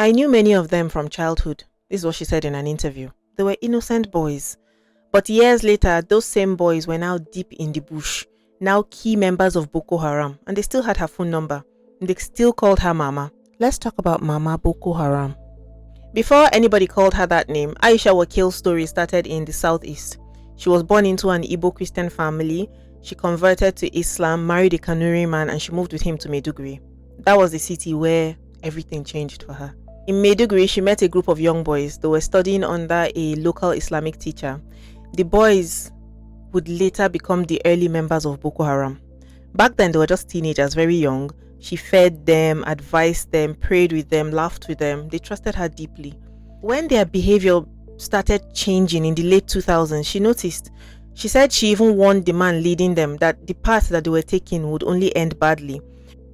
I knew many of them from childhood. This is what she said in an interview. They were innocent boys. But years later, those same boys were now deep in the bush, now key members of Boko Haram, and they still had her phone number. And they still called her Mama. Let's talk about Mama Boko Haram. Before anybody called her that name, Aisha Wakil's story started in the southeast. She was born into an Igbo Christian family. She converted to Islam, married a Kanuri man, and she moved with him to Maiduguri. That was the city where everything changed for her. In Maiduguri, she met a group of young boys. They were studying under a local Islamic teacher. The boys would later become the early members of Boko Haram. Back then, they were just teenagers, very young. She fed them, advised them, prayed with them, laughed with them. They trusted her deeply. When their behavior started changing in the late 2000s, she noticed. She said she even warned the man leading them that the path that they were taking would only end badly.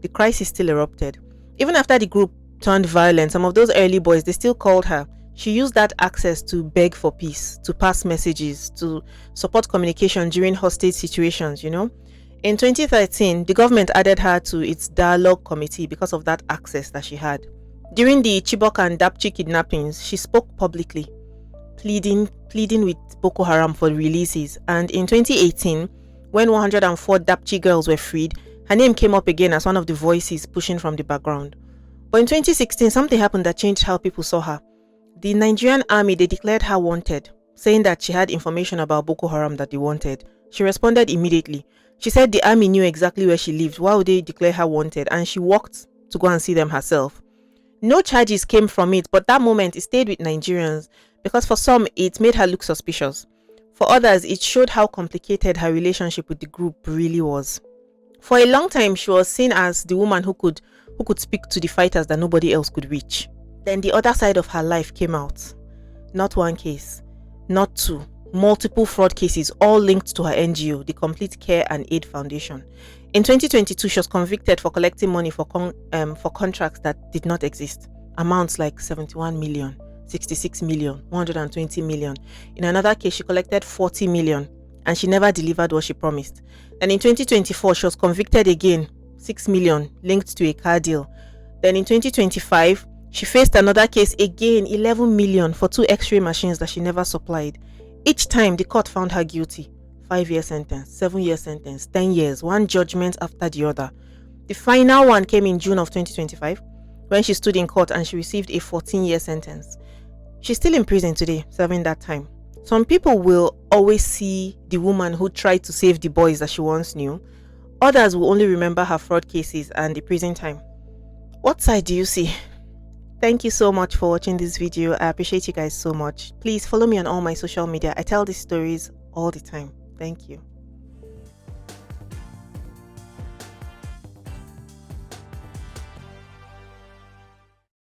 The crisis still erupted. Even after the group turned violent, some of those early boys, they still called her. She used that access to beg for peace, to pass messages, to support communication during hostage situations, In 2013, the government added her to its dialogue committee because of that access that she had. During the Chibok and Dapchi kidnappings, she spoke publicly, pleading with Boko Haram for releases. And in 2018, when 104 Dapchi girls were freed, her name came up again as one of the voices pushing from the background. But in 2016, something happened that changed how people saw her. The Nigerian army, they declared her wanted, saying that she had information about Boko Haram that they wanted. She responded immediately. She said the army knew exactly where she lived. Why would they declare her wanted? And she walked to go and see them herself. No charges came from it, but that moment it stayed with Nigerians because for some it made her look suspicious. For others, it showed how complicated her relationship with the group really was. For a long time, she was seen as the woman who could speak to the fighters that nobody else could reach. Then the other side of her life came out. Not one case, not two, multiple fraud cases, all linked to her NGO, the Complete Care and Aid Foundation. In 2022, she was convicted for collecting money for contracts that did not exist. Amounts like 71 million, 66 million, 120 million. In another case, she collected 40 million and she never delivered what she promised. And in 2024, she was convicted again, 6 million, linked to a car deal. Then in 2025, she faced another case again, 11 million for 2 X-ray machines that she never supplied. Each time, the court found her guilty. 5-year sentence, 7-year sentence, 10 years, one judgment after the other. The final one came in June of 2025 when she stood in court and she received a 14-year sentence. She's still in prison today, serving that time. Some people will always see the woman who tried to save the boys that she once knew. Others will only remember her fraud cases and the prison time. What side do you see? Thank you so much for watching this video. I appreciate you guys so much. Please follow me on all my social media. I tell these stories all the time. Thank you.